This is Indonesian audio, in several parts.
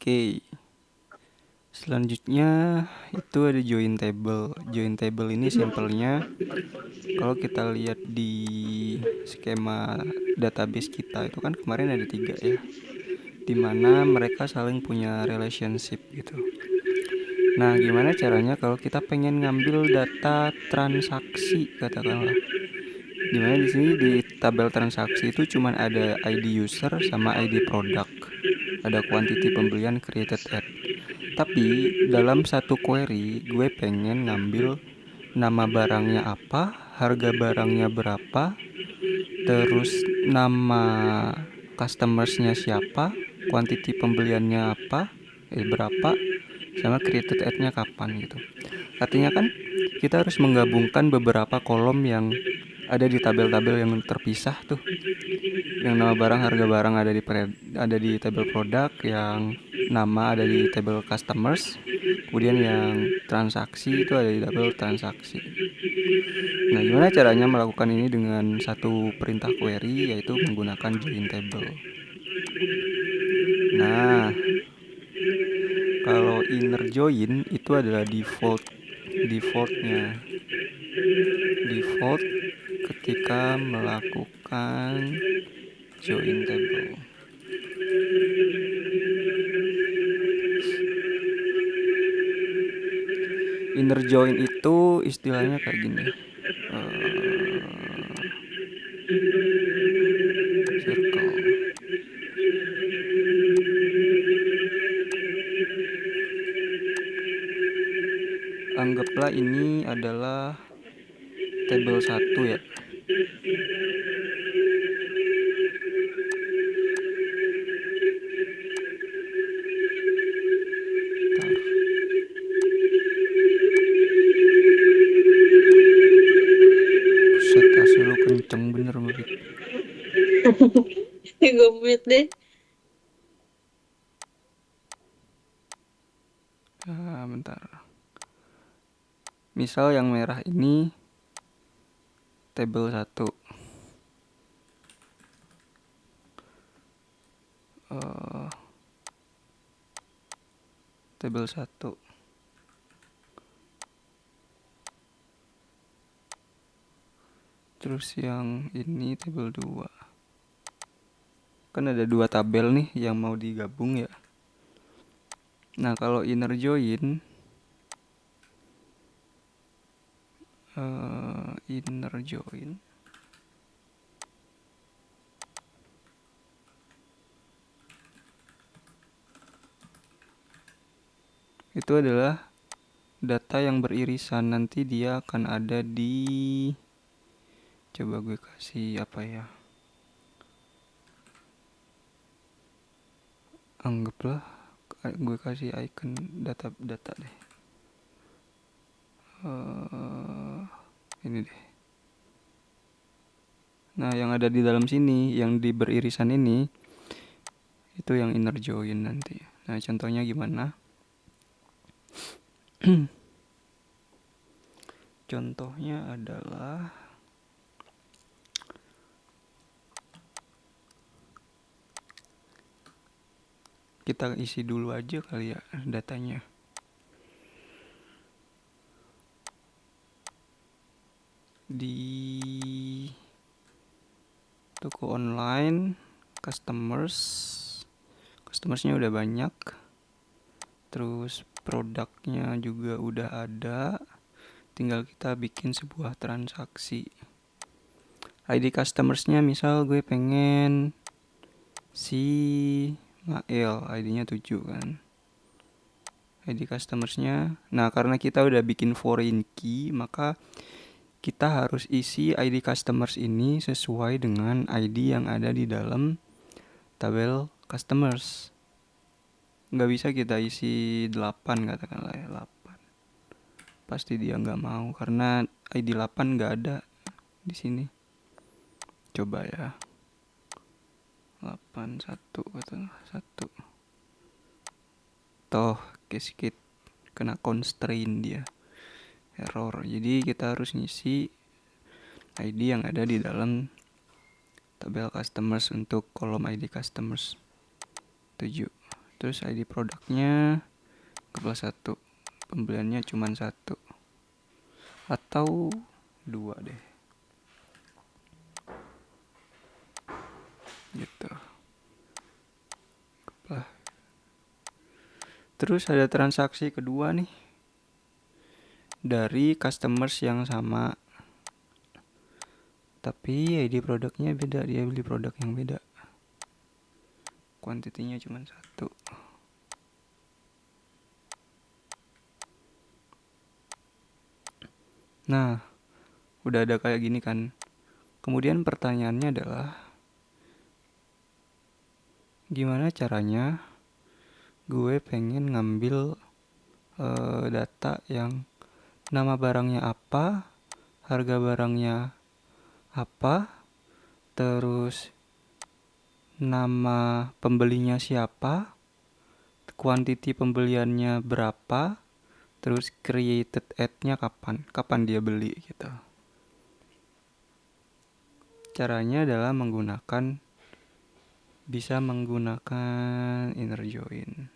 Oke, selanjutnya itu ada join table. Join table ini simpelnya kalau kita lihat di skema database kita itu kan kemarin ada 3 ya, dimana mereka saling punya relationship gitu. Nah, gimana caranya kalau kita pengen ngambil data transaksi katakanlah, dimana di sini di tabel transaksi itu cuman ada ID user sama ID product, ada quantity pembelian created at. Tapi dalam satu query gue pengen ngambil nama barangnya apa, harga barangnya berapa, terus nama customersnya siapa, quantity pembeliannya apa, berapa, sama created ad-nya kapan gitu. Artinya kan kita harus menggabungkan beberapa kolom yang ada di tabel-tabel yang terpisah tuh. Yang nama barang, harga barang ada di tabel produk, yang nama ada di tabel customers, kemudian yang transaksi itu ada di tabel transaksi. Nah, gimana caranya melakukan ini dengan satu perintah query, yaitu menggunakan join table. Nah, kalau inner join itu adalah defaultnya. Default ketika melakukan join table. Inner join itu istilahnya kayak gini. Circle. Anggaplah ini adalah table 1 ya. Bentar. Buset, AC lu kenceng bener Mbak. Gue mute deh. Bentar. Misal yang merah ini table 1. Table 1. Terus yang ini table 2. Kan ada 2 tabel nih yang mau digabung ya. Nah, kalau inner join itu adalah data yang beririsan. Nanti dia akan ada di, coba gue kasih apa ya, anggaplah gue kasih icon data deh. Ini deh. Nah, yang ada di dalam sini, yang di beririsan ini, itu yang inner join nanti. Nah, contohnya gimana? Contohnya adalah kita isi dulu aja kali ya datanya. Di toko online, customersnya udah banyak. Terus produknya juga udah ada. Tinggal kita bikin sebuah transaksi. ID customersnya misal gue pengen si Mael, ID-nya 7 kan. ID customersnya. Nah, karena kita udah bikin foreign key, maka kita harus isi ID customers ini sesuai dengan ID yang ada di dalam tabel customers. Nggak bisa kita isi 8 katakanlah ya, 8. Pasti dia nggak mau karena ID 8 nggak ada di sini. Coba ya. 8 1 katakanlah 1. Toh sedikit kena constraint dia. Error. Jadi kita harus ngisi ID yang ada di dalam tabel customers untuk kolom ID customers 7. terus ID produknya kepala 1, pembeliannya cuma 1 atau 2 deh gitu. Terus ada transaksi kedua nih dari customers yang sama, tapi ID produknya beda, dia beli produk yang beda, kuantitinya cuma 1. Nah, udah ada kayak gini kan. Kemudian pertanyaannya adalah gimana caranya gue pengen ngambil data yang nama barangnya apa, harga barangnya apa, terus nama pembelinya siapa, kuantiti pembeliannya berapa, terus created ad-nya kapan dia beli gitu. Caranya adalah bisa menggunakan inner join.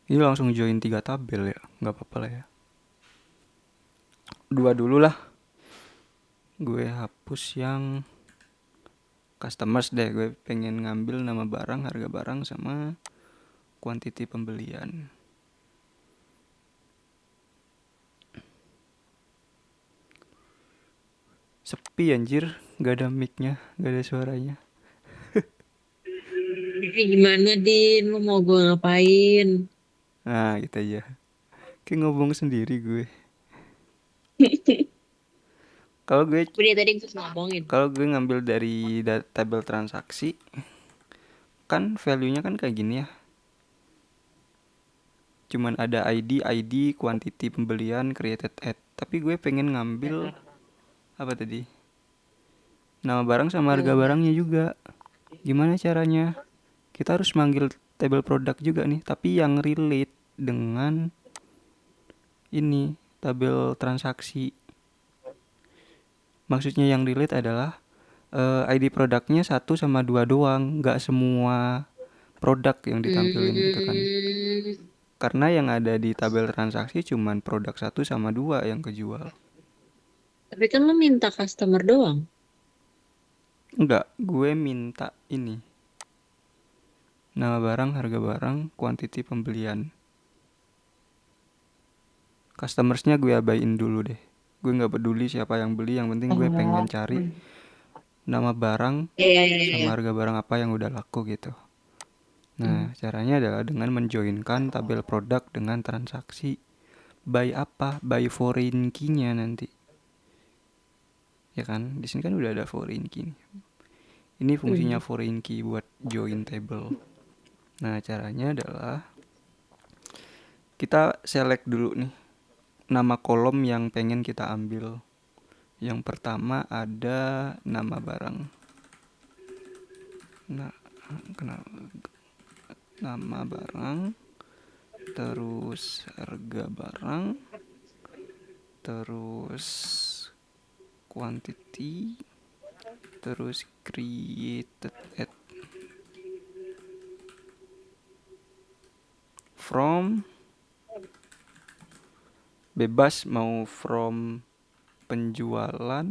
Ini langsung join 3 tabel ya, nggak apa-apa lah ya. 2 dulu lah. Gue hapus yang customers deh, gue pengen ngambil nama barang, harga barang, sama kuantiti pembelian. Sepi anjir, gak ada mic-nya, gak ada suaranya. Gimana, Din? Lu mau gue ngapain? Nah gitu aja, kayak ngomong sendiri gue. Kalau gue Apa dia tadi yang terus ngomongin? kalau gue ngambil dari tabel transaksi, kan value-nya kan kayak gini ya. Cuman ada ID, quantity pembelian, created ad. Tapi gue pengen ngambil apa tadi? Nama barang sama harga Hmm. barangnya juga. Gimana caranya? Kita harus manggil tabel produk juga nih, tapi yang relate dengan ini tabel transaksi. Maksudnya yang relate adalah ID produknya 1 sama 2 doang, nggak semua produk yang ditampilin gitu kan. Hmm. Karena yang ada di tabel transaksi cuman produk 1 sama 2 yang kejual. Tapi kan lu minta customer doang. Enggak, gue minta ini. Nama barang, harga barang, kuantiti pembelian. Customersnya gue abain dulu deh. Gue nggak peduli siapa yang beli, yang penting gue pengen Oh. cari nama barang Iya, iya, iya. sama harga barang apa yang udah laku gitu. Hmm. Nah, caranya adalah dengan menjoinkan tabel produk dengan transaksi by apa? By foreign key-nya nanti. Ya kan? Di sini kan udah ada foreign key nih. Ini fungsinya Hmm. foreign key buat join table. Nah, caranya adalah kita select dulu nih nama kolom yang pengen kita ambil. Yang pertama ada nama barang. Nah, kenal nama barang, terus harga barang, terus quantity, terus created at from, bebas mau from penjualan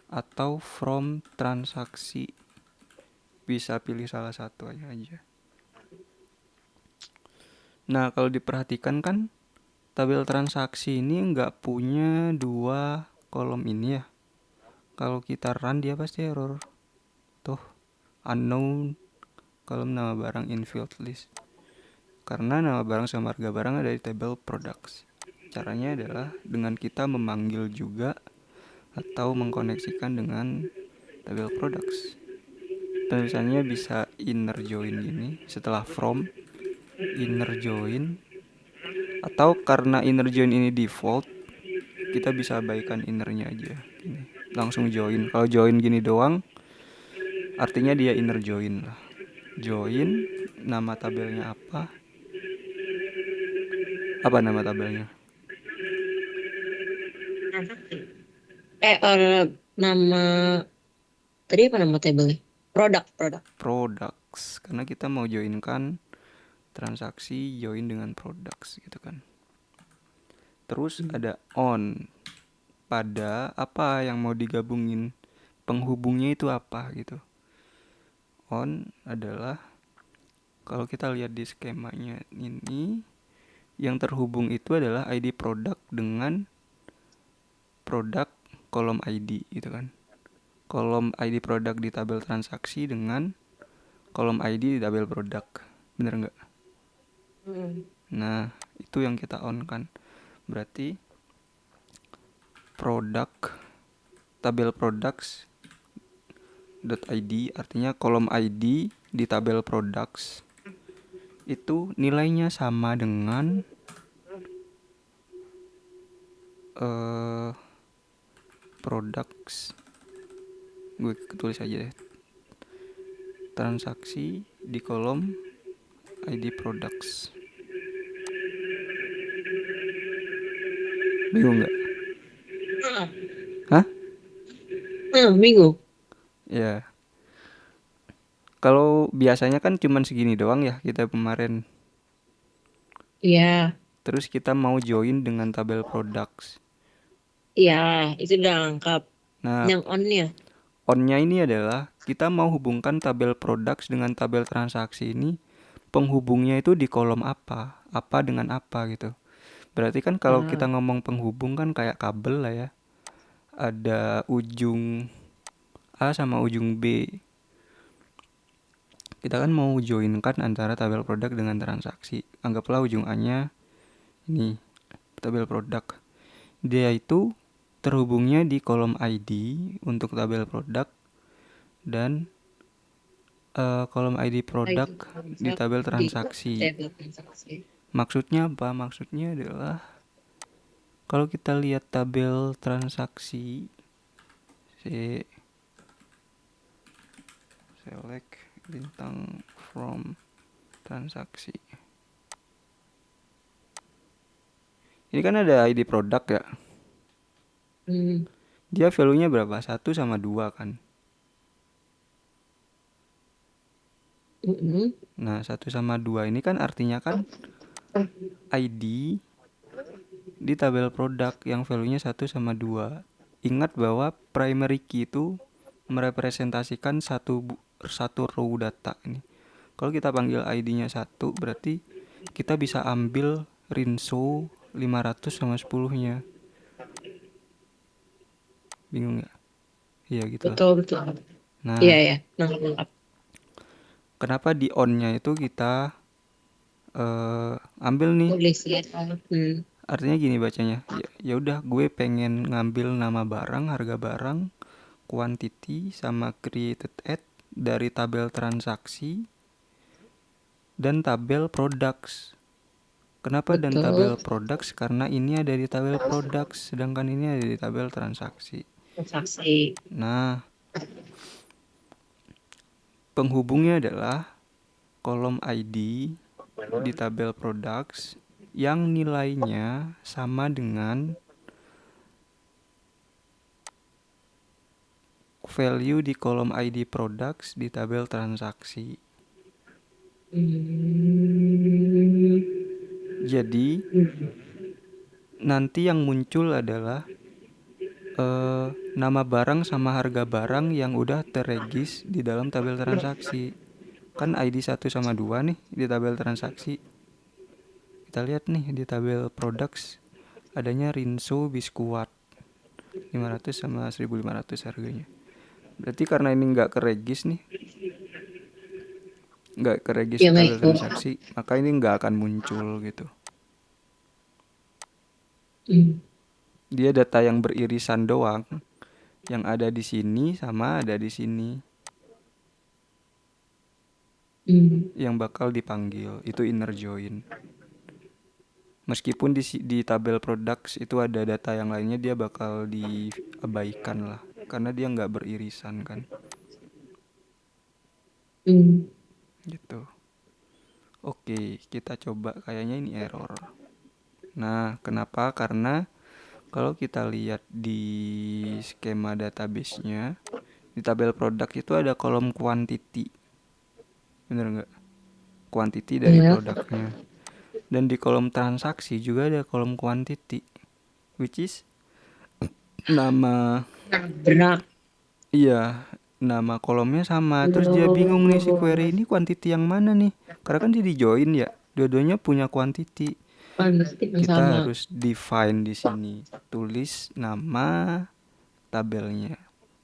atau from transaksi, bisa pilih salah satu aja. Nah, kalau diperhatikan kan tabel transaksi ini nggak punya 2 kolom ini ya. Kalau kita run dia pasti error. Tuh, unknown kolom nama barang in field list. Karena nama barang sama harga barang ada di tabel products. Caranya adalah dengan kita memanggil juga atau mengkoneksikan dengan tabel products. Tulisannya bisa inner join gini setelah from, inner join, atau karena inner join ini default, kita bisa abaikan innernya aja gini. Langsung join. Kalau join gini doang artinya dia inner join lah. Join, nama tabelnya apa? Apa nama tabelnya? Nama Tadi apa nama tabelnya? Produk. products, karena kita mau joinkan transaksi join dengan products gitu kan. Terus ada on, pada apa yang mau digabungin, penghubungnya itu apa gitu. On adalah, kalau kita lihat di skemanya ini, yang terhubung itu adalah ID produk dengan produk kolom ID gitu kan. Kolom ID produk di tabel transaksi dengan kolom ID di tabel produk. Bener nggak? Hmm. Nah, itu yang kita on kan. Berarti produk, tabel products .id, artinya kolom ID di tabel products itu nilainya sama dengan eh products, gue tulis aja deh, transaksi di kolom ID products. Bingung nggak? Ah, Hah? bingung. Ya, kalau biasanya kan cuman segini doang ya kita kemarin. Iya, Terus kita mau join dengan tabel products. iya, itu udah lengkap. Nah, Yang on-nya. on-nya ini adalah kita mau hubungkan tabel products dengan tabel transaksi ini, penghubungnya itu di kolom apa? Apa dengan apa gitu. Berarti kan kalau Ah, kita ngomong penghubung kan kayak kabel lah ya. Ada ujung A sama ujung B. Kita kan mau joinkan antara tabel produk dengan transaksi. Anggaplah ujung A-nya ini, tabel produk. Dia itu terhubungnya di kolom ID untuk tabel produk dan kolom ID produk ID di produk tabel di transaksi. table transaksi. Maksudnya apa? Maksudnya adalah kalau kita lihat tabel transaksi, si select bintang from transaksi. Ini kan ada ID produk ya. Hmm. Dia value-nya berapa? 1 sama 2 kan. Mm-mm. Nah, 1 sama 2 ini kan artinya kan ID di tabel produk yang value-nya 1 sama 2. Ingat bahwa primary key itu merepresentasikan satu row data ini. Kalau kita panggil ID-nya 1, berarti kita bisa ambil rinso 500 sama 10-nya. Bingung nggak? Iya gitulah. Betul, betul. Iya, Nah, ya. Lengkap. kenapa di on-nya itu kita ambil nih? Tulis ya. Artinya gini bacanya. Ya udah, gue pengen ngambil nama barang, harga barang, quantity sama created at dari tabel transaksi dan tabel products. Kenapa dan Betul. tabel products? Karena ini ada di tabel products, sedangkan ini ada di tabel transaksi. Transaksi. Nah, penghubungnya adalah kolom ID di tabel products yang nilainya sama dengan value di kolom ID products di tabel transaksi. Hmm. Jadi, nanti yang muncul adalah nama barang sama harga barang yang udah terregis di dalam tabel transaksi. Kan ID 1 sama 2 nih di tabel transaksi. Kita lihat nih di tabel products adanya Rinso biskuat 500 sama 1.500 harganya. Berarti karena ini nggak keregis nih, nggak keregis Yang tabel ikut. transaksi, maka ini nggak akan muncul gitu. Hmm. Dia data yang beririsan doang, yang ada di sini sama ada di sini, Hmm. yang bakal dipanggil itu inner join. Meskipun di tabel products itu ada data yang lainnya, dia bakal diabaikan lah, karena dia nggak beririsan kan, Hmm. gitu. Oke, kita coba, kayaknya ini error. Nah, kenapa? Karena kalau kita lihat di skema database-nya, Di tabel produk itu ada kolom quantity, bener nggak? Quantity dari Ya, produknya. Dan di kolom transaksi juga ada kolom quantity, which is nama. berak. Iya, nama kolomnya sama. Terus dia bingung nih si query ini quantity yang mana nih? Karena kan dia di join ya. Dua-duanya punya quantity. Pasti yang Kita sama. harus define di sini. Tulis nama tabelnya.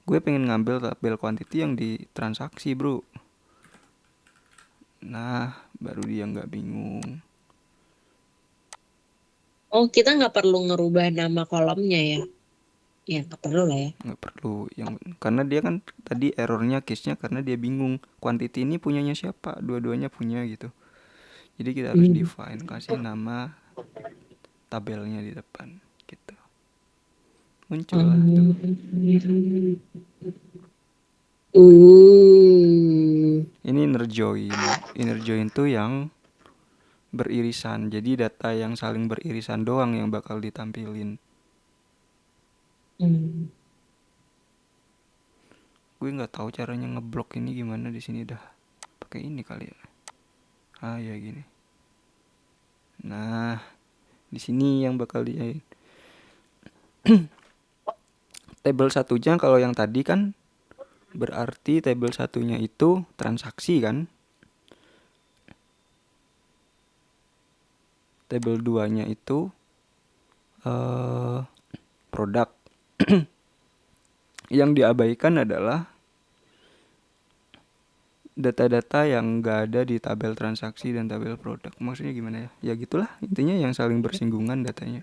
Gue pengen ngambil tabel quantity yang di transaksi, bro. Nah, baru dia nggak bingung. Oh, kita nggak perlu ngerubah nama kolomnya ya? Ya, nggak perlu lah ya. Nggak perlu yang, karena dia kan tadi errornya case-nya karena dia bingung quantity ini punyanya siapa, dua-duanya punya gitu. Jadi kita harus Hmm. define, kasih nama tabelnya di depan gitu. Muncul lah tuh. Ini inner join tuh yang beririsan, jadi data yang saling beririsan doang yang bakal ditampilin. Hmm. Gue nggak tahu caranya ngeblok ini gimana di sini, dah pakai ini kali ya. Ah ya gini. Nah, di sini yang bakal di table satunya. Kalau yang tadi kan berarti table satunya itu transaksi kan. Table 2-nya itu produk. Yang diabaikan adalah data-data yang nggak ada di tabel transaksi dan tabel produk. Maksudnya gimana ya? Ya gitulah intinya, yang saling bersinggungan datanya.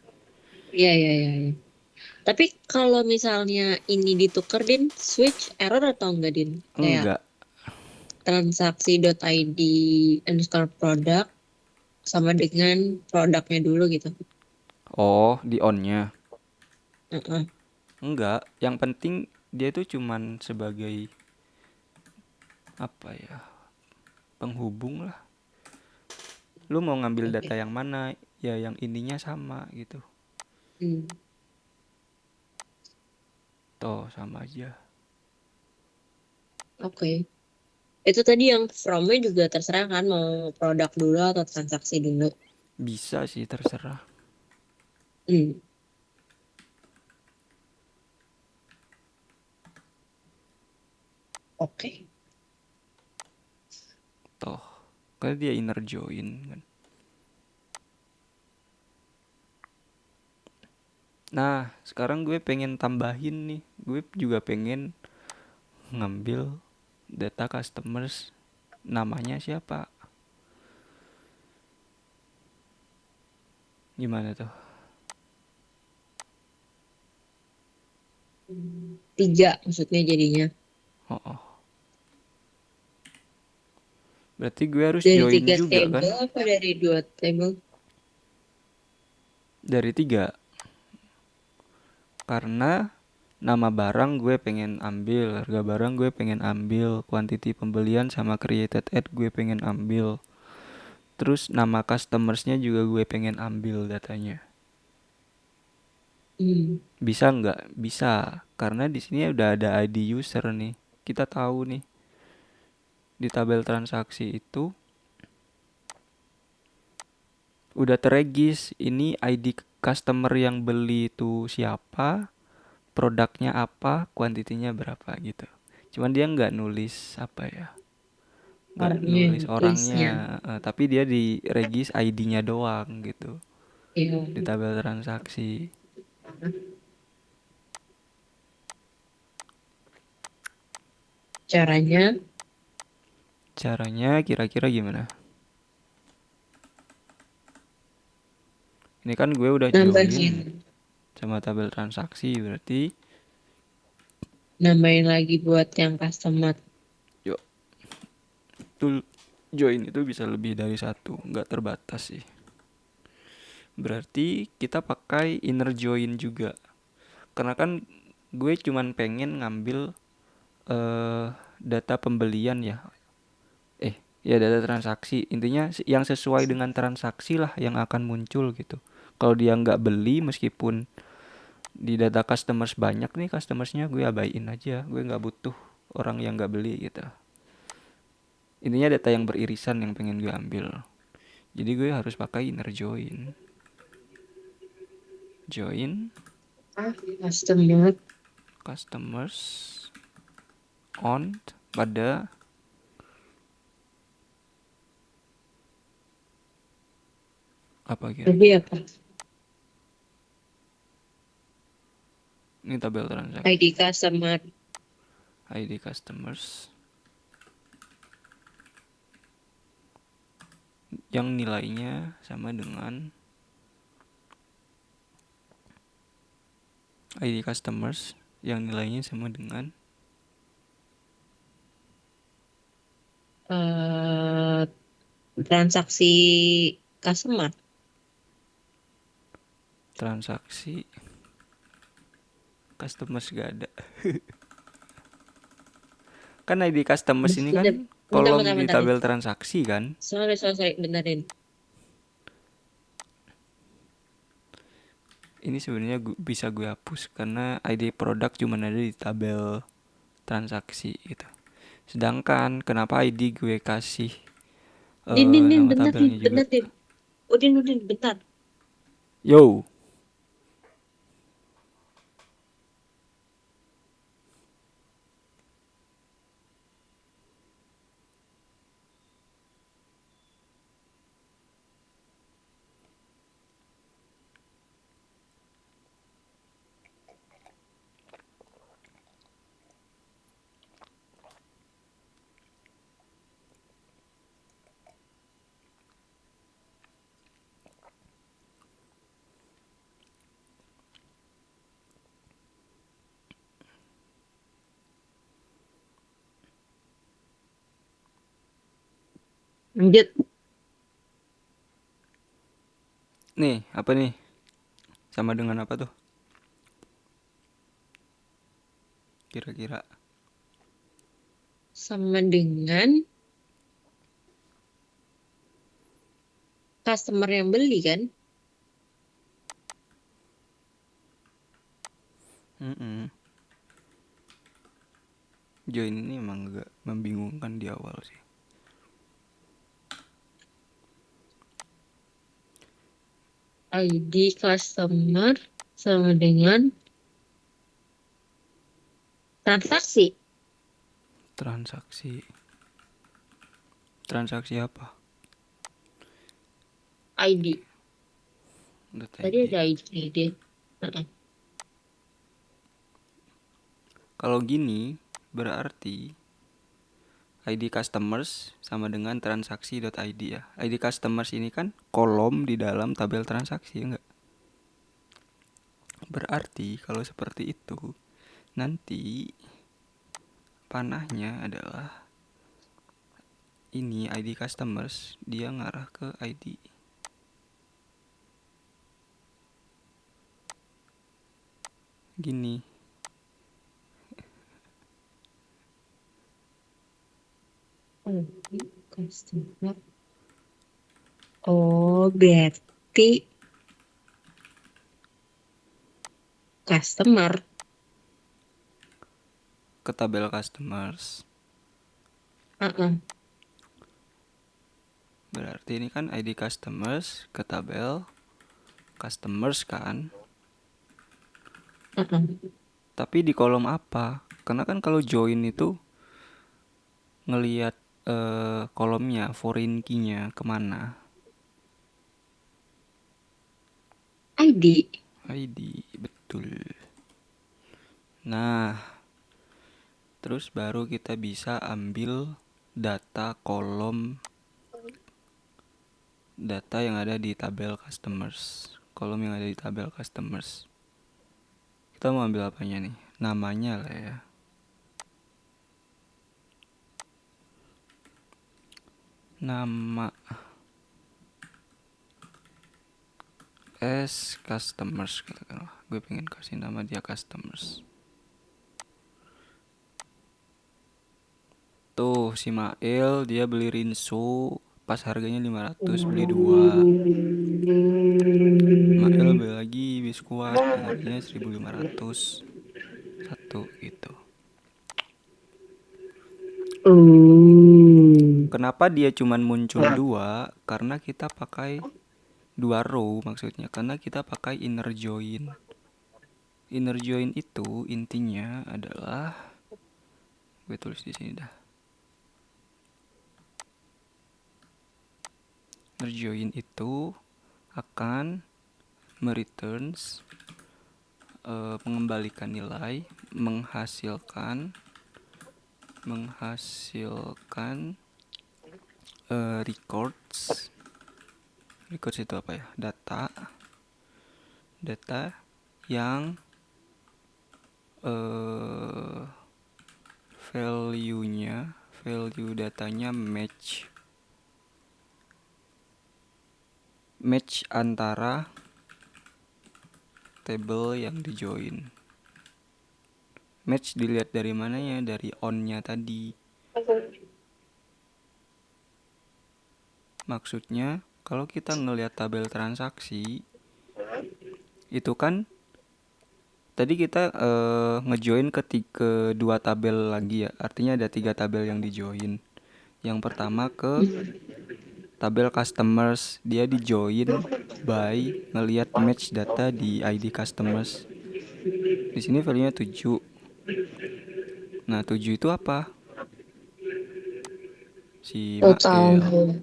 Iya, iya, iya, iya. Tapi kalau misalnya ini ditukar, Din, switch error atau enggak, Din? Kayak Enggak. transaksi.id underscore produk sama dengan produknya dulu gitu. Oh, di on-nya. Heeh. Enggak. Yang penting dia itu cuman sebagai apa ya? Penghubung lah. Lu mau ngambil data Oke. yang mana? Ya yang ininya sama gitu. Hmm. Toh sama aja. Oke. Itu tadi yang from-nya juga terserah kan mau produk dulu atau transaksi dulu. Bisa sih, terserah. Hmm. Oke. Toh karena dia inner join kan. Nah, sekarang gue pengen tambahin nih. Gue juga pengen ngambil data customers, namanya siapa. Gimana tuh? Tiga maksudnya jadinya. Oh, oh. Berarti gue harus Dari join tiga juga table kan? apa dari dua table? Dari 3. Karena nama barang gue pengen ambil, harga barang gue pengen ambil, quantity pembelian sama created ad gue pengen ambil. Terus nama customersnya juga gue pengen ambil datanya. Hmm. Bisa nggak? Bisa, karena di sini udah ada ID user nih. Kita tahu nih di tabel transaksi itu udah terregis ini ID customer yang beli itu siapa, produknya apa, kuantitinya berapa gitu. Cuman dia nggak nulis apa ya, nggak Orangnya, nulis orangnya, listnya. tapi dia di regis ID-nya doang gitu Iya. di tabel transaksi. Caranya Caranya kira-kira gimana? Ini kan gue udah nambahin, join sama tabel transaksi, berarti nambahin lagi buat yang customer. yuk, tool join itu bisa lebih dari satu, nggak terbatas sih. Berarti kita pakai inner join juga. Karena kan gue cuman pengen ngambil eh data pembelian ya. Ya data transaksi. Intinya yang sesuai dengan transaksi lah yang akan muncul gitu. Kalau dia nggak beli, meskipun di data customers banyak nih customersnya, gue abaiin aja. Gue nggak butuh. orang yang nggak beli gitu. Intinya data yang beririsan yang pengen gue ambil. Jadi gue harus pakai inner join. Join Customer. customers on pada apa Jadi kira-kira? apa? Ini tabel transaksi. ID customer. ID customers yang nilainya sama dengan ID customers yang nilainya sama dengan eh transaksi customer. transaksi customers gak ada. Kan ID customers ini Bentar, kan bentar, kolom bentar, di bentar. tabel transaksi kan. Sorry, benerin. Ini sebenarnya bisa gue hapus karena ID produk cuma ada di tabel transaksi gitu. Sedangkan kenapa ID gue kasih Din, nama tabelnya juga. bener, Din. Udin, bentar. Yo, Lanjut. nih apa nih? Sama dengan apa tuh? Kira-kira. Sama dengan customer yang beli kan? Mm-mm. Join ini emang agak membingungkan di awal sih. ID customer sama dengan transaksi. Transaksi. Transaksi apa? ID. Tadi .id. ada ID. Heeh. Kalau gini berarti ID customers sama dengan transaksi.id ya. ID customers ini kan kolom di dalam tabel transaksi ya enggak? Berarti kalau seperti itu nanti panahnya adalah ini ID customers dia ngarah ke ID. Gini. ID customer. Oh, berarti customer. Ke tabel customers. Heeh. Berarti ini kan ID customers ke tabel customers kan. Heeh. Tapi di kolom apa? Karena kan kalau join itu ngelihat kolomnya foreign key-nya kemana. ID. ID betul. Nah, terus baru kita bisa ambil data kolom data yang ada di tabel customers. Kolom yang ada di tabel customers. Kita mau ambil apanya nih? Namanya lah ya. Nama customers katakanlah. Gue pengen kasih nama dia customers. Tuh si Mail dia beli Rinso pas harganya 500 beli 2. Mail beli lagi biskuat yang harganya 1.500 satu gitu. Kenapa dia cuman muncul 2? Karena kita pakai 2 row maksudnya. Karena kita pakai inner join. Inner join itu intinya adalah, gue tulis di sini dah. Inner join itu akan mereturns mengembalikan nilai, menghasilkan records. Records itu apa ya? Data yang value datanya match antara table yang di join. Match dilihat dari mananya? Dari on-nya tadi. Maksudnya kalau kita ngelihat tabel transaksi itu kan tadi kita ngejoin ke dua tabel lagi ya. Artinya ada 3 tabel yang dijoin. Yang pertama ke tabel customers, dia dijoin by ngelihat match data di ID customers. Di sini value-nya 7. Nah, 7 itu apa? Si Total. Mael.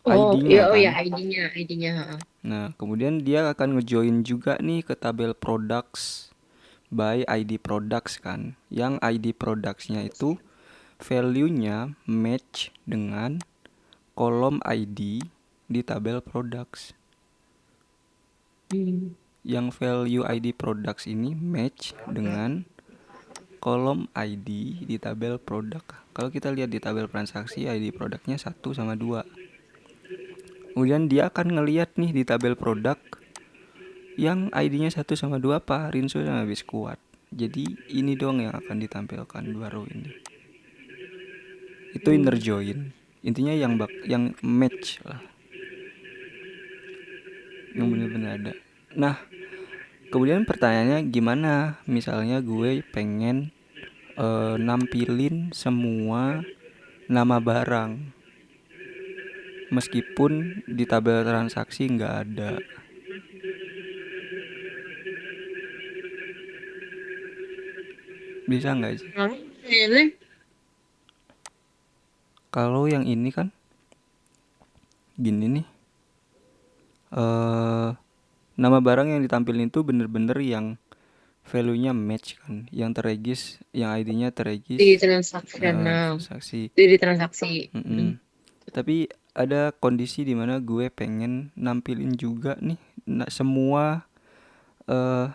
Oh, ID-nya iya, kan. ID-nya. Nah, kemudian dia akan ngejoin juga nih ke tabel products by ID products kan. Yang ID products-nya itu value-nya match dengan kolom ID di tabel products. Yang value ID products ini match dengan kolom ID di tabel produk. Kalau kita lihat di tabel transaksi, ID produknya 1 sama 2. Kemudian dia akan ngelihat nih di tabel produk yang ID-nya 1 sama 2 apa? Rinso sama Biskuat. Jadi ini dong yang akan ditampilkan 2 row ini. Itu inner join. Intinya yang match lah. Yang benar-benar ada. Nah, kemudian pertanyaannya gimana? Misalnya gue pengen nampilin semua nama barang meskipun di tabel transaksi nggak ada. Bisa nggak sih? Kalau yang ini kan gini nih, nama barang yang ditampilin itu bener-bener yang value-nya match kan, yang terregis, yang ID-nya Di terregis transaksional. transaksi. Di transaksi. Tapi ada kondisi dimana gue pengen nampilin juga nih semua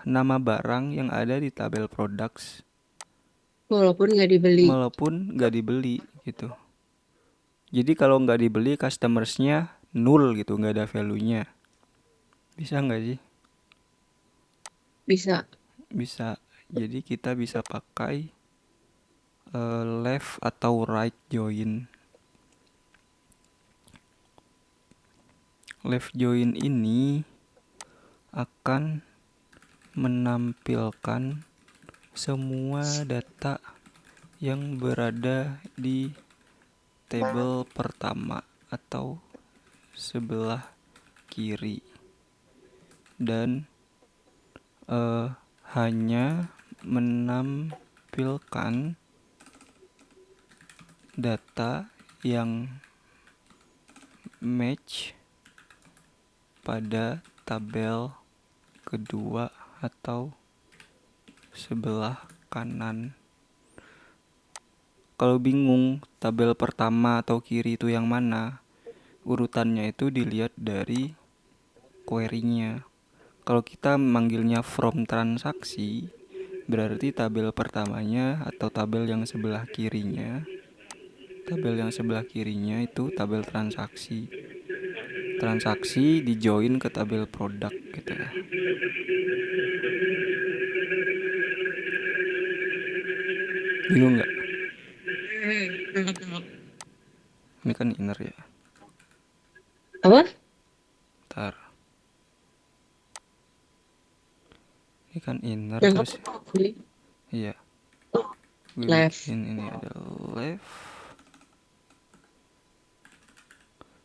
nama barang yang ada di tabel products Walaupun nggak dibeli. walaupun nggak dibeli gitu. Jadi kalau nggak dibeli customersnya nol gitu, nggak ada value-nya. Bisa nggak sih? Bisa. Bisa. Jadi kita bisa pakai left atau right join. Left join ini akan menampilkan semua data yang berada di table pertama atau sebelah kiri dan hanya menampilkan data yang match pada tabel kedua atau sebelah kanan. Kalau bingung tabel pertama atau kiri itu yang mana, urutannya itu dilihat dari query-nya. Kalau kita manggilnya from transaksi, berarti tabel pertamanya atau tabel yang sebelah kirinya itu tabel transaksi. Transaksi di join ke tabel produk gitu ya. Bingung nggak? Ini kan inner ya. Apa? Ntar. Ini kan inner Yang terus. apa? Iya. Gue Left. bikin ini ada left.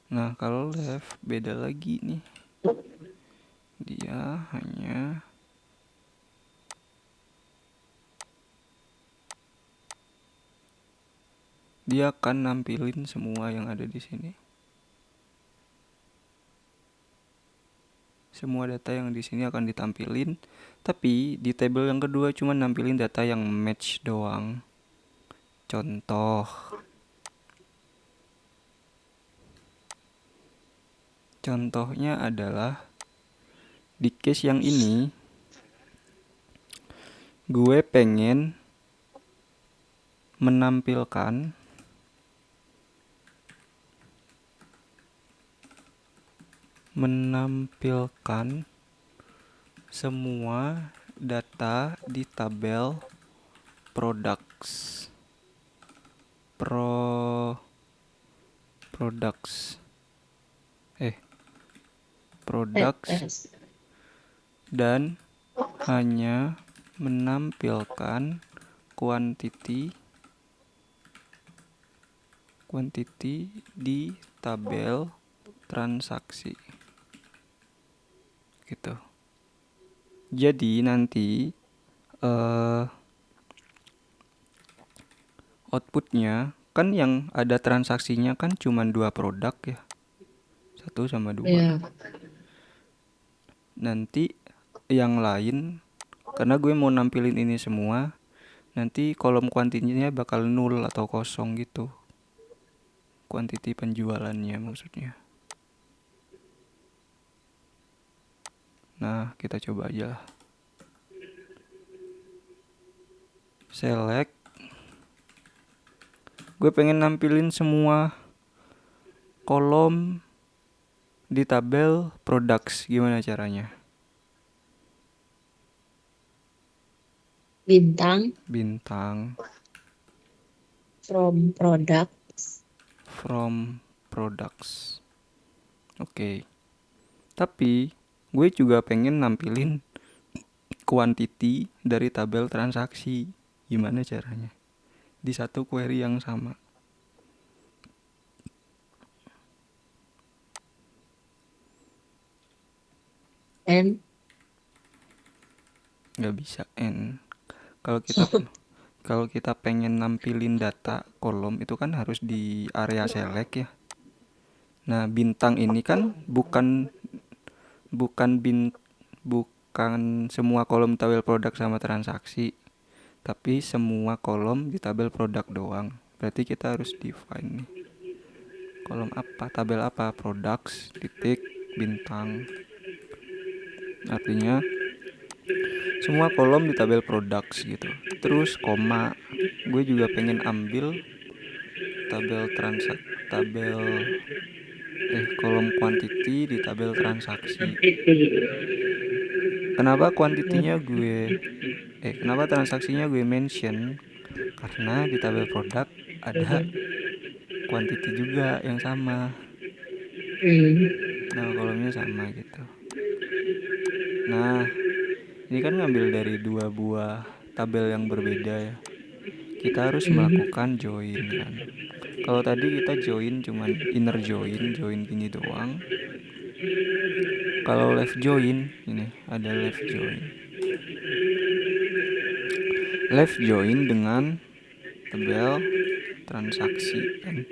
Nah, kalau left beda lagi nih. Dia hanya dia akan nampilin semua yang ada di sini. Semua data yang di sini akan ditampilin, tapi di table yang kedua cuma nampilin data yang match doang. Contohnya adalah di case yang ini gue pengen menampilkan semua data di tabel products dan hanya menampilkan quantity di tabel transaksi gitu. Jadi nanti outputnya kan yang ada transaksinya kan cuma 2 produk ya, 1 sama 2. Nanti yang lain, karena gue mau nampilin ini semua, nanti kolom kuantitinya bakal 0 atau kosong gitu, kuantiti penjualannya maksudnya. Nah, kita coba aja lah. Select. Gue pengen nampilin semua kolom di tabel products. Gimana caranya? Bintang. From products. Oke. Tapi gue juga pengen nampilin quantity dari tabel transaksi. Gimana caranya? Di satu query yang sama. N. Gak bisa N. Kalau kita pengen nampilin data kolom itu kan harus di area select ya. Nah, bintang ini kan bukan semua kolom tabel produk sama transaksi, tapi semua kolom di tabel produk doang. Berarti kita harus define nih. Kolom apa, tabel apa, products, titik, bintang. Artinya semua kolom di tabel products gitu. Terus koma, gue juga pengen ambil kolom quantity di tabel transaksi. Kenapa kenapa transaksinya gue mention? Karena di tabel produk ada quantity juga yang sama. Nama kolomnya sama gitu. Nah, ini kan ngambil dari 2 buah tabel yang berbeda ya. Kita harus melakukan join kan. Kalau tadi kita join cuman inner join gini doang. Kalau left join, ini ada left join. Left join dengan tabel transaksi kan.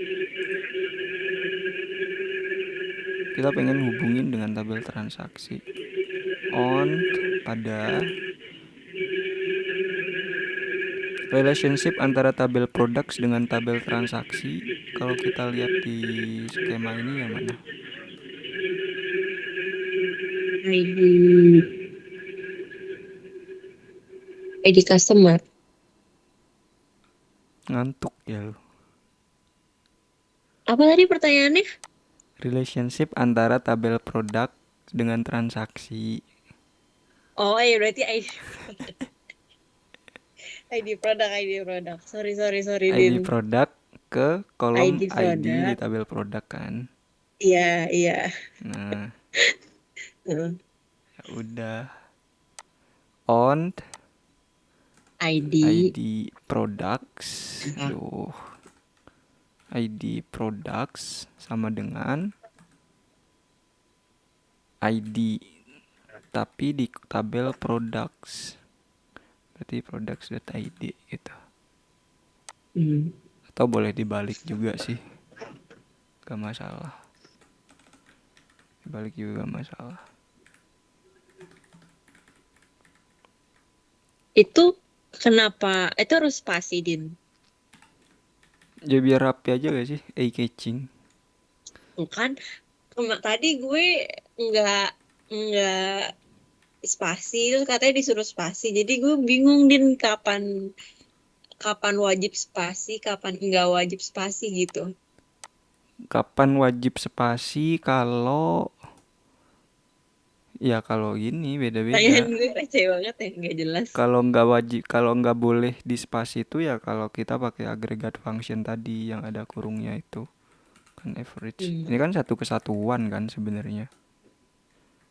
Kita pengen hubungin dengan tabel transaksi. On pada relationship antara tabel products dengan tabel transaksi. Kalau kita lihat di skema ini yang mana? ID customer. Ngantuk ya lu. Apa tadi pertanyaannya? Relationship antara tabel produk dengan transaksi. Oh iya, berarti ID produk. Sorry ID Din. produk ke kolom ID di produk. tabel produk kan. Iya. Nah, ya udah. On ID products. Aduh. ID products sama dengan ID tapi di tabel products. Berarti products.id gitu. Atau boleh dibalik juga sih. Gak masalah. Dibalik juga gak masalah. Itu kenapa? Itu harus spasi, Din. Ya biar rapi aja gak sih? Eye catching. Bukan, tadi gue nggak spasi, terus katanya disuruh spasi. Jadi gue bingung, Din, kapan kapan wajib spasi, kapan nggak wajib spasi gitu. Kapan wajib spasi kalau gini Pertanyaan beda-beda. gue receh banget ya, nggak jelas. Kalau nggak wajib, kalau nggak boleh di spasi itu ya kalau kita pakai agregat function tadi yang ada kurungnya itu kan average. Ini Hmm. kan satu kesatuan kan sebenarnya.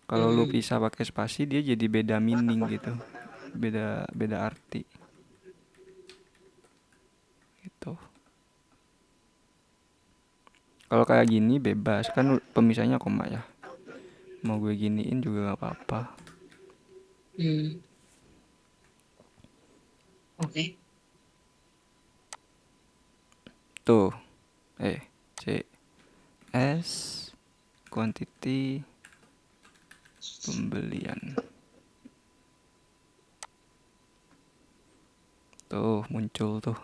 Kalau lu Hmm. pisah pakai spasi dia jadi beda meaning gitu, beda beda arti gitu. Kalau kayak gini bebas kan pemisahnya koma ya. Mau gue giniin juga nggak apa-apa. Hmm. Oke. Tuh, C S quantity pembelian. Tuh muncul tuh.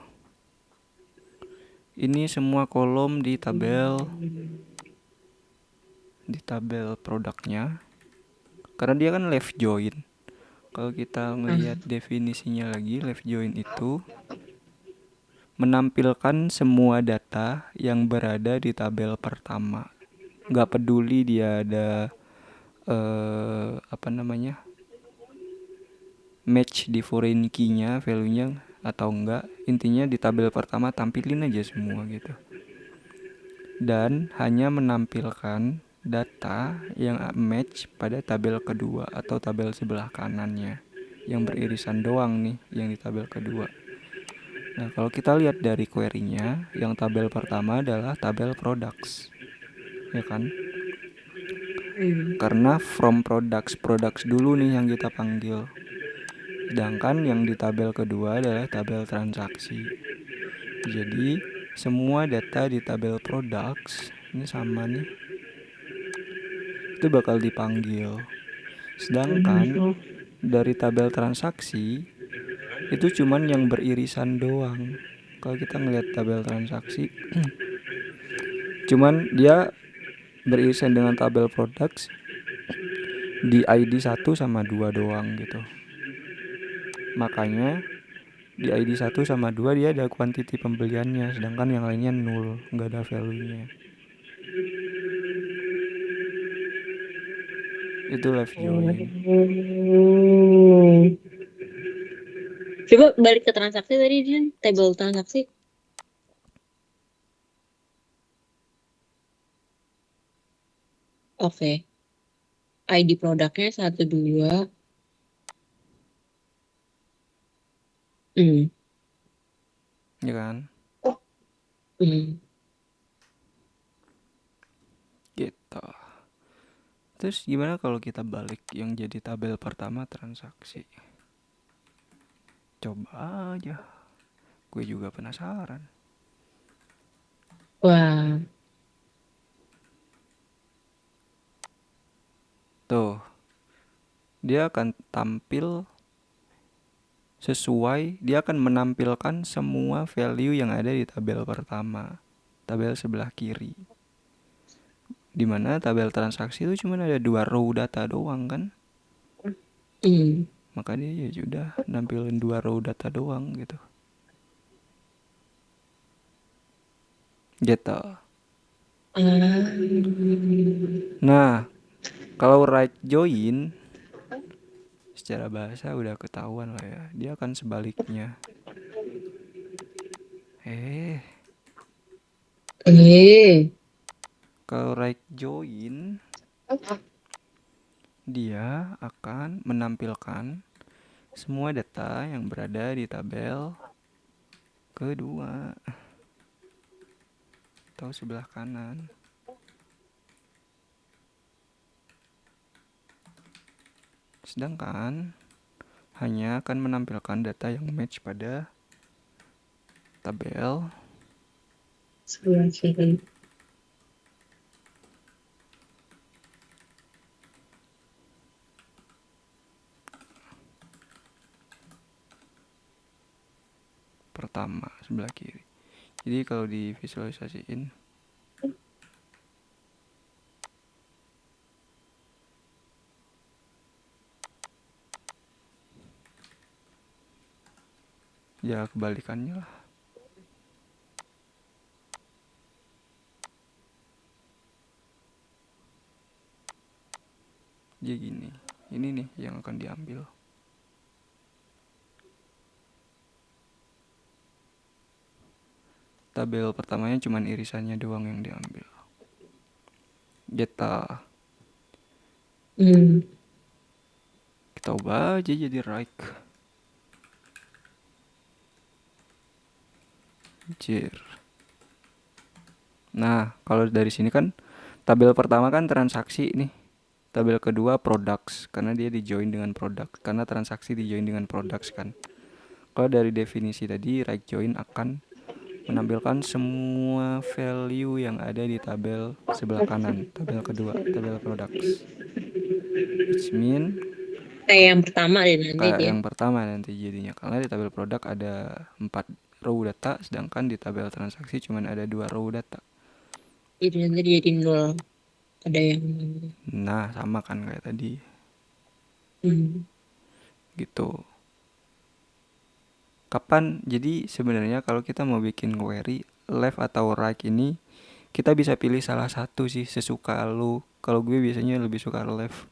Ini semua kolom di tabel produknya. Karena dia kan left join. Kalau kita ngelihat Ah. definisinya lagi, left join itu menampilkan semua data yang berada di tabel pertama. Gak peduli dia ada apa namanya match di foreign key-nya, value-nya atau enggak. Intinya di tabel pertama tampilin aja semua gitu. Dan hanya menampilkan data yang match pada tabel kedua atau tabel sebelah kanannya. Yang beririsan doang nih yang di tabel kedua. Nah, kalau kita lihat dari query-nya, yang tabel pertama adalah tabel products. Ya kan? Hmm. Karena from products dulu nih yang kita panggil. Sedangkan yang di tabel kedua adalah tabel transaksi. Jadi, semua data di tabel products ini sama nih. Itu bakal dipanggil. Sedangkan dari tabel transaksi itu cuman yang beririsan doang. Kalau kita ngelihat tabel transaksi, cuman dia beririsan dengan tabel products di ID 1 sama 2 doang gitu. Makanya di ID 1 sama 2 dia ada quantity pembeliannya, sedangkan yang lainnya nol, nggak ada value-nya. Itu left join. Hmm. Coba balik ke transaksi tadi, Din. Table transaksi. Oke. ID produknya 1, 2. Hmm. Ya kan? Hmm. Gitu. Terus gimana kalau kita balik yang jadi tabel pertama transaksi? Coba aja. Gue juga penasaran. Wah. Tuh, dia akan tampil dia akan menampilkan semua value yang ada di tabel pertama, tabel sebelah kiri. Dimana tabel transaksi itu cuma ada 2 row data doang kan. Hmm. Maka dia ya sudah nampilin 2 row data doang gitu. Gitu. Nah, kalau right join secara bahasa udah ketahuan lah ya. Dia akan sebaliknya. Kalau right join dia akan menampilkan semua data yang berada di tabel kedua. atau sebelah kanan. Sedangkan hanya akan menampilkan data yang match pada tabel sebelah kiri. pertama sebelah kiri. Jadi kalau divisualisasiin, ya kebalikannya lah. Jadi gini, ini nih yang akan diambil. Tabel pertamanya cuman irisannya doang yang diambil. Kita ubah aja jadi right. Jir. Nah, kalau dari sini kan tabel pertama kan transaksi nih. Tabel kedua products karena dia di join dengan product, karena transaksi di join dengan products kan. Kalau dari definisi tadi, right join akan menampilkan semua value yang ada di tabel sebelah kanan, tabel kedua, tabel products. Which mean Kayak yang pertama deh nanti kayak dia. yang pertama nanti jadinya, karena di tabel produk ada 4 row data, sedangkan di tabel transaksi cuma ada 2 row data. Jadi nanti jadi 0. Ada yang Nah, sama kan kayak tadi. Gitu. Kapan? Jadi sebenarnya kalau kita mau bikin query left atau right ini, kita bisa pilih salah satu sih sesuka lu. Kalau gue biasanya lebih suka left.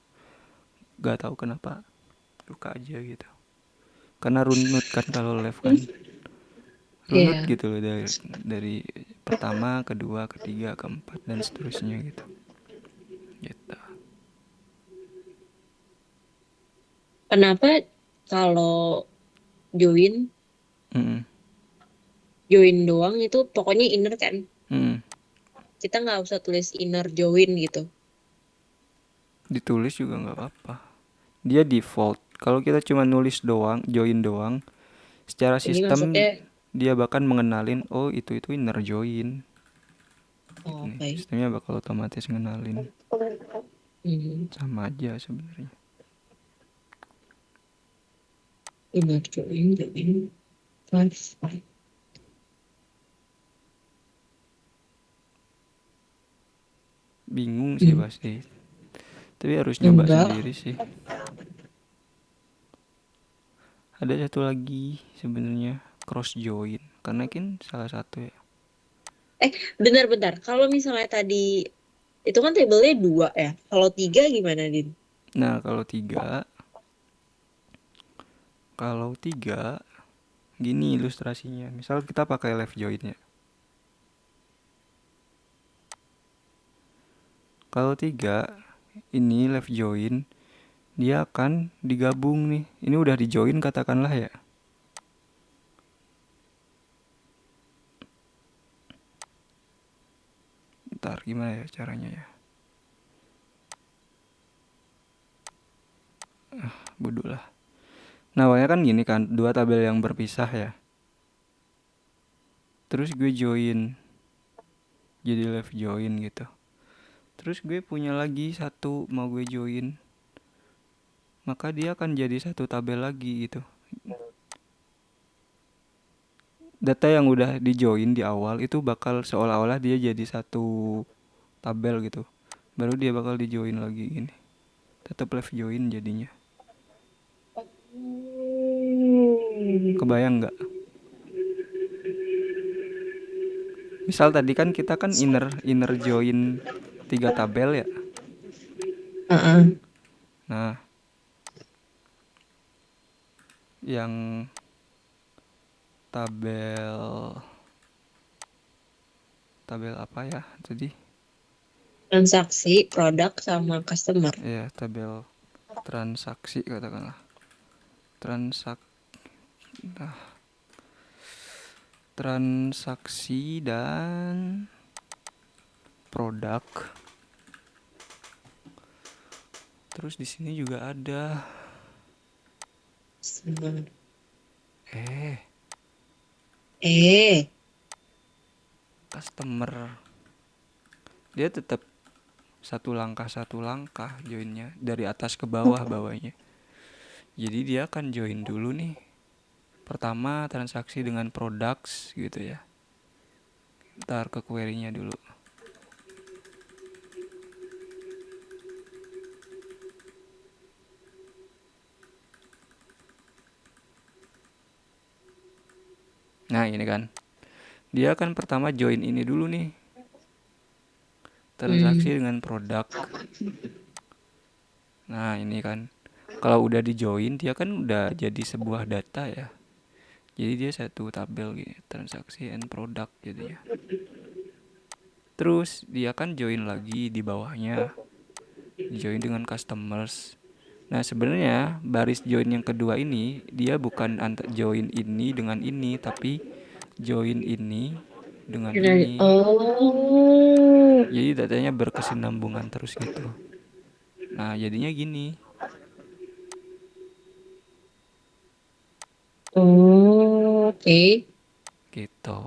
Gak tahu kenapa. Suka aja gitu. Karena runut kan kalau left kan. Runut ya. gitu loh dari pertama, kedua, ketiga, keempat dan seterusnya gitu. Gitu. Kenapa kalau join Mm-mm. join doang itu pokoknya inner kan? Mm-mm. Kita nggak usah tulis inner join gitu. Ditulis juga nggak apa-apa. Dia default. Kalau kita cuma nulis doang, join doang, secara Ini sistem maksudnya dia bahkan mengenalin oh itu inner join. Gitu nih. oke. Sistemnya bakal otomatis ngenalin. Hmm, Sama aja sebenarnya. inner join. Five. Bingung sih pasti. Tapi harus nyoba Enggak. sendiri sih. Ada satu lagi sebenarnya cross join. Karena kan salah satu ya. Bentar-bentar. Kalau misalnya tadi itu kan tabelnya 2 ya. Kalau 3 gimana, Din? Nah, kalau tiga gini ilustrasinya. Misal kita pakai left join ya. Kalau tiga ini left join, dia akan digabung nih. Ini udah di join katakanlah ya. Ntar gimana ya caranya ya. Bodoh lah. Nah, awalnya kan gini kan, dua tabel yang berpisah ya. Terus gue join, jadi left join gitu. Terus gue punya lagi satu mau gue join, maka dia akan jadi satu tabel lagi gitu. Data yang udah di join di awal itu bakal seolah-olah dia jadi satu tabel gitu. Baru dia bakal di join lagi gini. Tetap left join jadinya. Kebayang nggak? Misal tadi kan kita kan inner join 3 tabel ya. Nah, yang tabel tabel apa ya tadi? Transaksi, produk, sama customer. Ya, tabel transaksi katakanlah. Transak nah, transaksi dan product. Terus di sini juga ada eh Eh, customer. Dia tetap satu langkah joinnya dari atas ke bawah bawahnya. Jadi dia akan join dulu nih. Pertama transaksi dengan products gitu ya. Ntar ke query-nya dulu. Nah ini kan. Dia akan pertama join ini dulu nih. Transaksi hmm, dengan produk. Nah ini kan. Kalau udah di join dia kan udah jadi sebuah data ya. Jadi dia satu tabel gitu. Transaksi and product jadinya. Terus dia kan join lagi di bawahnya. Join dengan customers. Nah sebenarnya baris join yang kedua ini dia bukan join ini dengan ini, tapi join ini dengan ini. oh, Jadi datanya berkesinambungan terus gitu. Nah jadinya gini oh, oke. gitu.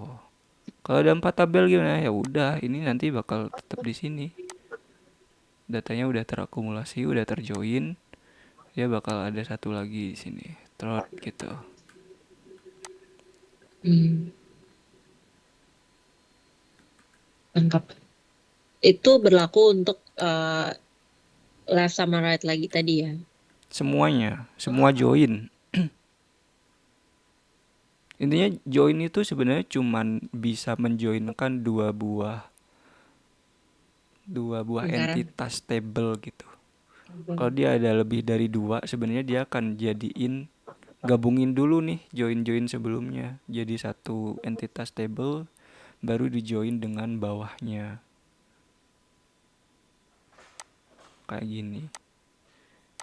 Kalau ada 4 tabel gimana? Ya udah, ini nanti bakal tetap di sini. Datanya udah terakumulasi, udah terjoin, dia bakal ada satu lagi di sini. Throat gitu. Hmm, lengkap. Itu berlaku untuk left sama right lagi tadi ya. Semuanya, semua join. Intinya join itu sebenarnya cuman bisa menjoinkan dua buah Lingkaran. entitas table gitu. Kalau dia ada lebih dari dua, sebenarnya dia akan jadiin gabungin dulu nih join-join sebelumnya jadi satu entitas table, baru di join dengan bawahnya kayak gini.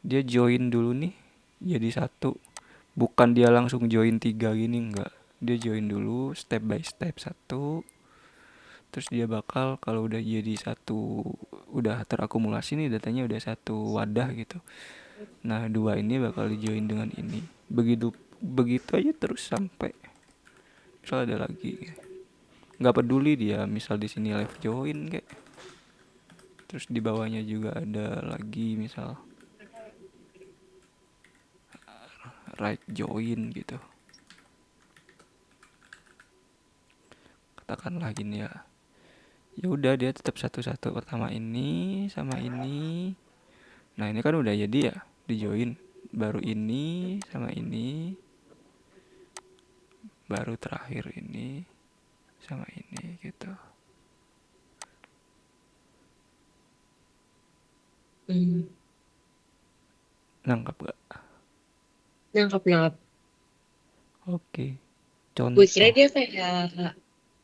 Dia join dulu nih jadi satu, bukan dia langsung join tiga gini, enggak. Dia join dulu step by step satu, terus dia bakal kalau udah jadi satu, udah terakumulasi nih datanya udah satu wadah gitu. Nah dua ini bakal di join dengan ini, begitu begitu aja terus sampai misal ada lagi, nggak peduli dia misal di sini live join kayak, terus di bawahnya juga ada lagi misal right join gitu, katakanlah gini ya. Ya udah dia tetap satu-satu, pertama ini sama ini. Nah ini kan udah jadi ya di join, baru ini sama ini, baru terakhir ini sama ini gitu. Hmm. Nangkap gak? Nangkap, nangkap. Oke. Gue kira Contoh. dia kayak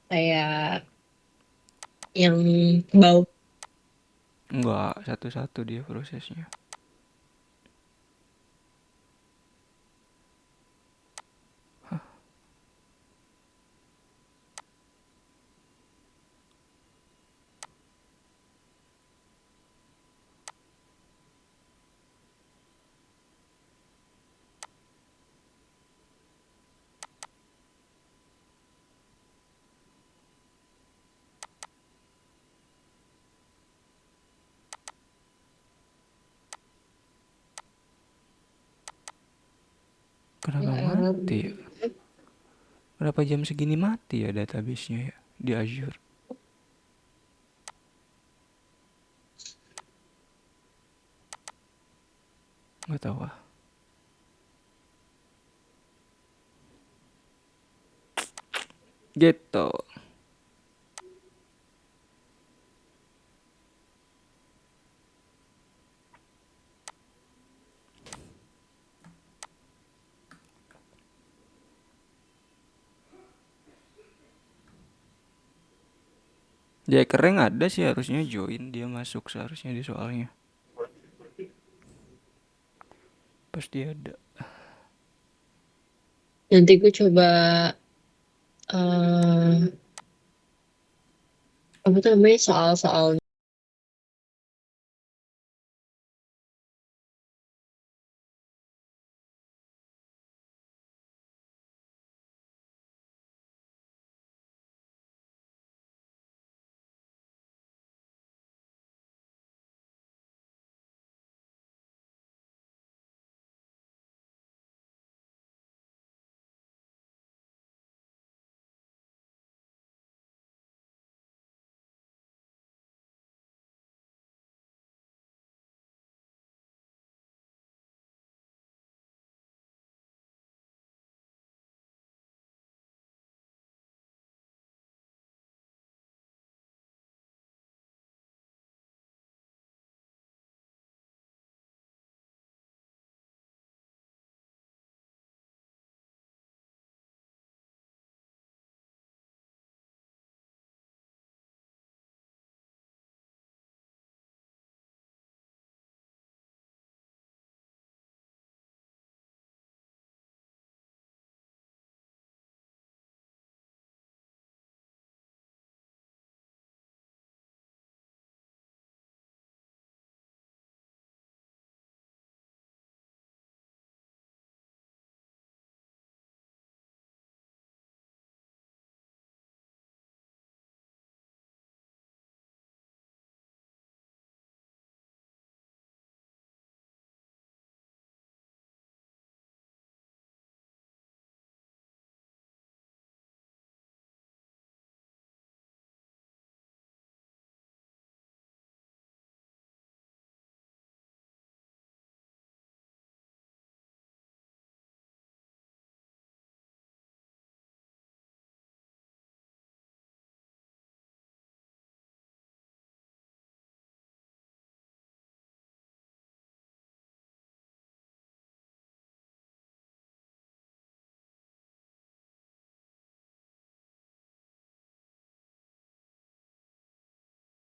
kayak yang bau. Enggak, satu-satu dia prosesnya. Ya, Kenapa mati ya? Kenapa jam segini mati ya database-nya ya di Azure? Nggak tahu ah. Gitu. Dia keren ada sih harusnya join, dia masuk seharusnya di soalnya. Pasti ada. nanti gue coba eh apa tuh namanya soal-soal